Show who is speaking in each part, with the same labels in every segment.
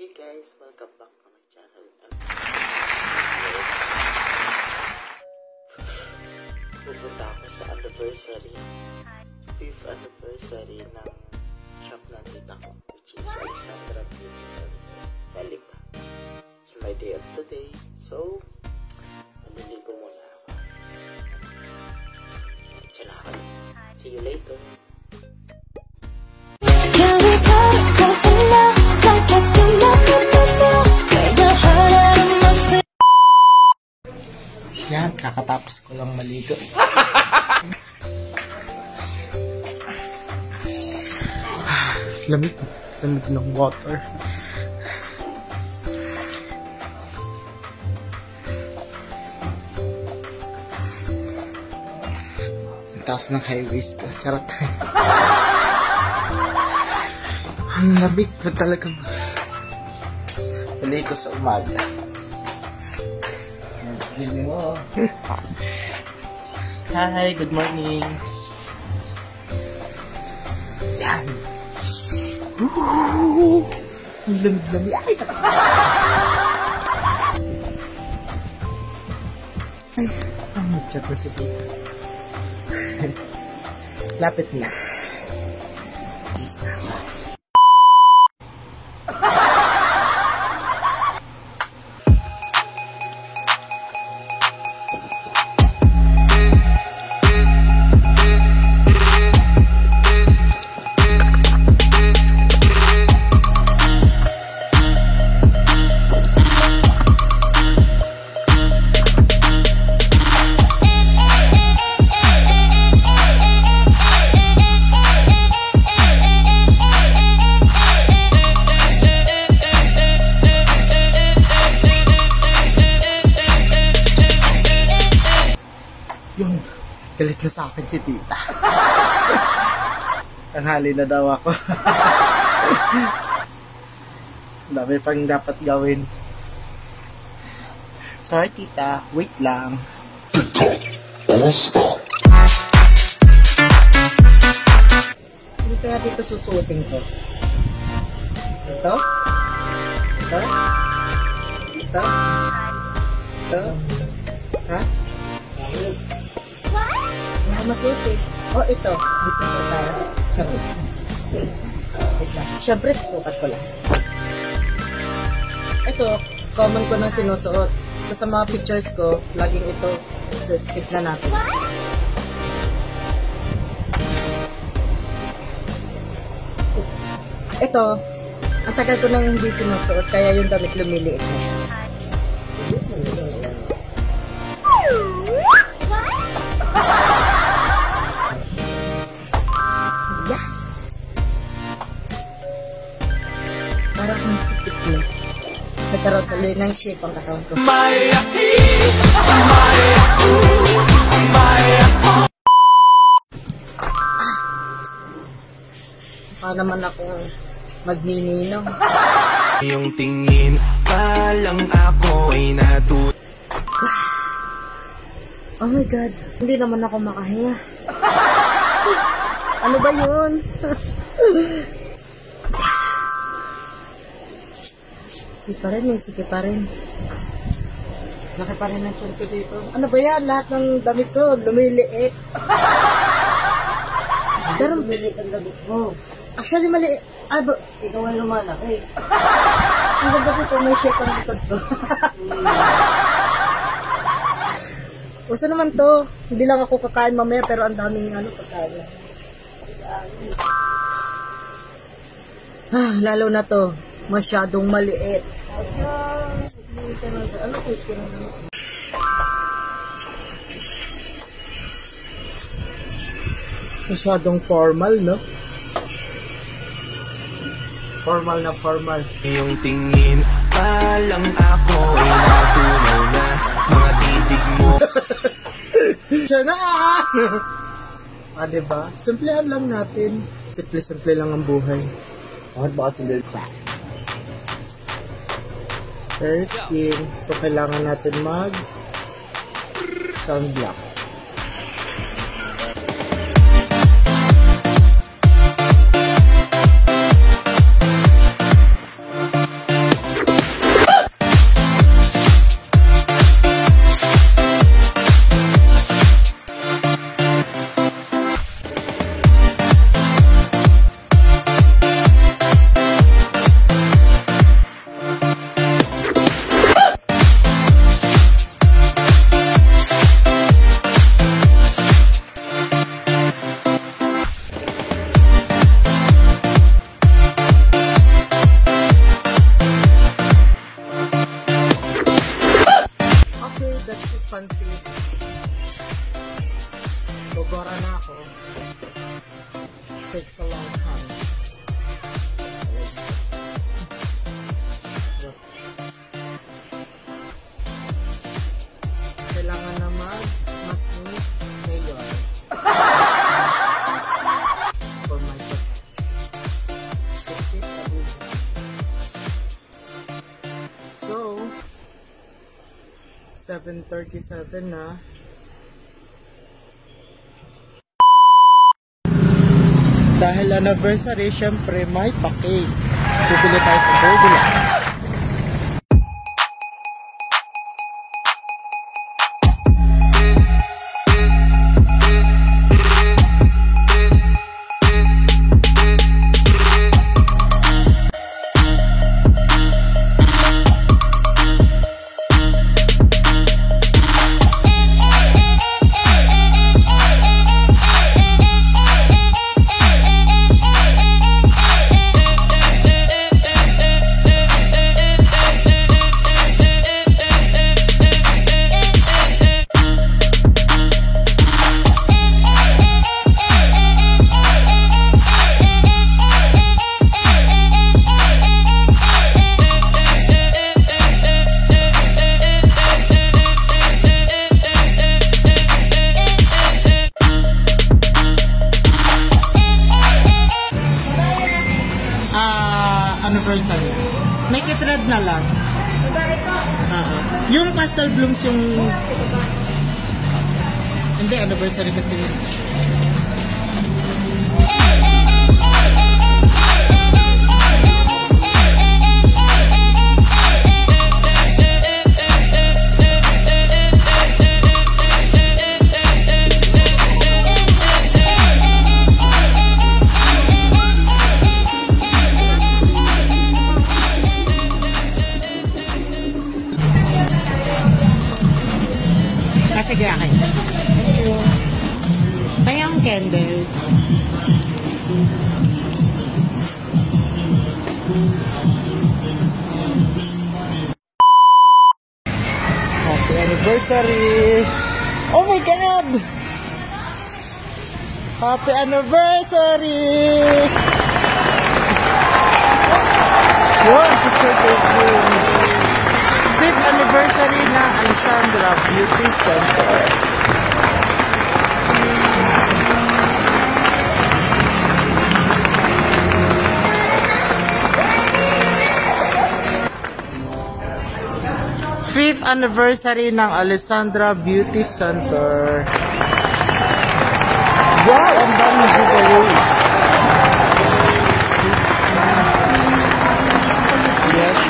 Speaker 1: Hey guys, welcome back to my channel. Pupunta ako sa anniversary, 5th anniversary ng shop ng tita ko, which is Alexandra Beauty sa Lipa. It's my day of today, so maliligo muna ako. Diyan ako. See you later. Yan, kakatapos ko lang maligo. Lamig ng water. Ang taas ng high waist ko. Charot. Ang lamig na talaga. Maligo sa umaga. Hi, good morning. Yan. Ang lamig-lamig. Ay, mag-chat na si Tita. Lapit na. Peace na. Yun, galit na sa akin si Tita. Tanghali na daw ako. Dami pang dapat gawin. Sorry Tita, wait lang. Hindi kaya dito susuotin ko. Ito? Ito? Ito? Ito? Ha? Masuot eh. Oh, ito. Business attire. Sarap. Wait lang. Siyempre, sukat ko lang. Ito, common ko nang sinusuot. So, sa mga pictures ko, laging ito. So, skip na natin. Ito, ang tagal ko nang hindi sinusuot, kaya yung damit lumiliit na. Para kung sikip na. Nagkaroon sa ng shape ang katawan ko. Mukha naman akong magnininaw.
Speaker 2: Yung tingin pa lang ako ay natut.
Speaker 1: Oh my God, hindi naman ako makahinga. Ano ba yun? Hindi pa rin, may sikip pa rin. Laki pa rin ang tiyan ko dito. Ano ba yan? Lahat ng damit ko, lumiliit. Pero lumiliit ang damit ko. Actually, maliit. Ah, ikaw ang lumalaki. Ang ganda ko may shape ang likod ko. Uso naman to. Hindi lang ako kakain mamaya, pero ang daming pagkain. Lalo na to. Masyadong maliit. Ano size ko na? Masyadong formal, no? Formal na formal.
Speaker 2: Yung tingin pa lang ako ay natunaw na mga titig mo.
Speaker 1: Siya na! Diba? Simplehan lang natin. Simple-simple lang ang buhay. Bakit ba ito dito? Fair skin. So, kailangan natin sunblock. 7:37 na. Dahil anniversary, syempre may pa-cake. Bibili tayo sa Goldilocks. Anniversary. Make it red na lang. Yung pastel blooms yung... Hindi, anniversary kasi yun. Sige, akin. Thank you. Payang candle. Happy anniversary! Oh my God! Happy anniversary! Wow, it's so good. 5th anniversary ng Alessandra Beauty Center. Fifth anniversary ng Alessandra Beauty Center. Wow, ang dami giveaway. Yes,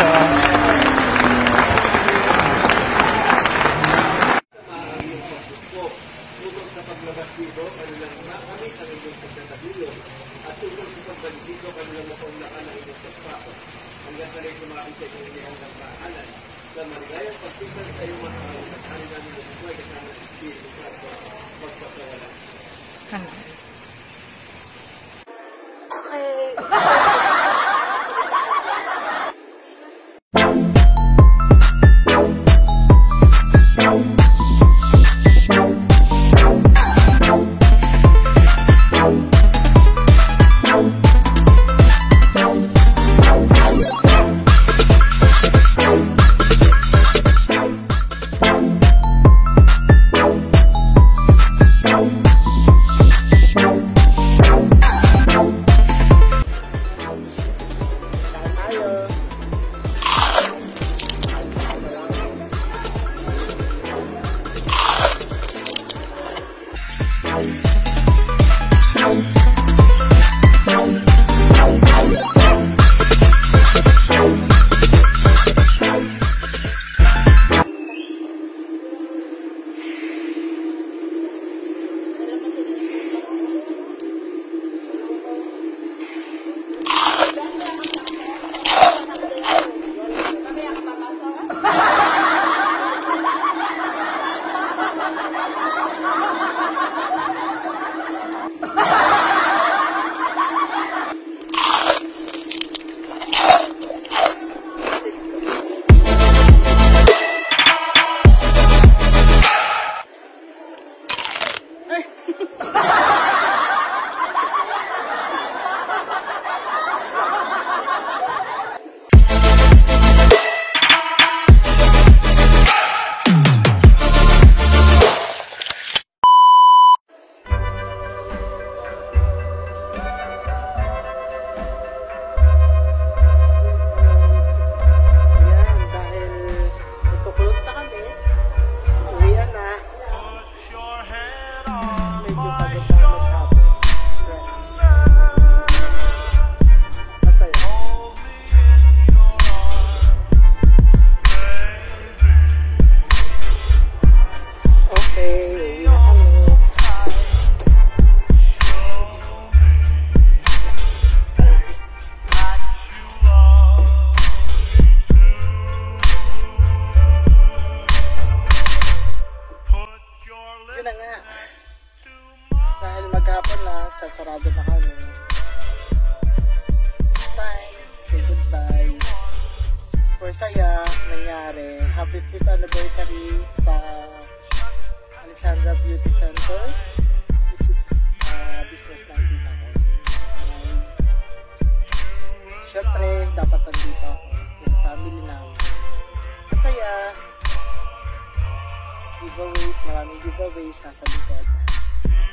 Speaker 1: Barkada na kami. Time, say goodbye. Super saya nangyari. Happy 5th anniversary sa Alessandra Beauty Center, which is business ng tita ko. Siyempre, dapat nandito ako. Yung family namin. Masaya. Giveaways, maraming giveaways nasa likod.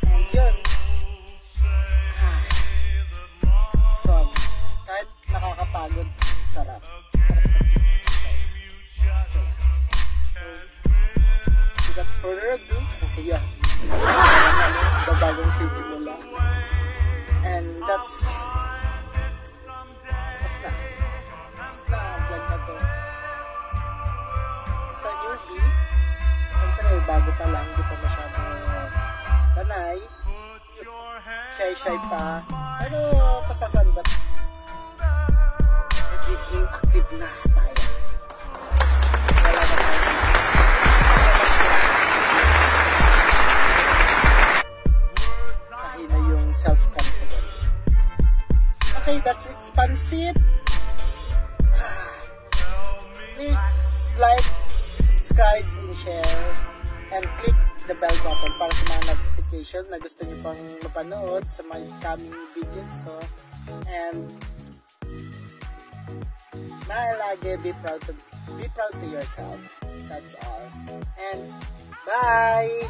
Speaker 1: And yun. So, kahit nakakapagod, sarap. Sarap. So, without further ado, yes. Bagong sisimula. And that's basta ang vlog na to. Sa newbie, siyempre bago pa lang, hindi pa masyadong sanay, shy pa, pero pasasalbat, nagiging active na tayo. Wala na tayo. Kahina yung self-confidence. Okay, that's it, Pansit. Please like, subscribe, and share, and click the bell button para sa mga notification na gusto niyo pang mapanood sa mga coming videos ko. And smile lagi, be proud to yourself. That's all. And bye!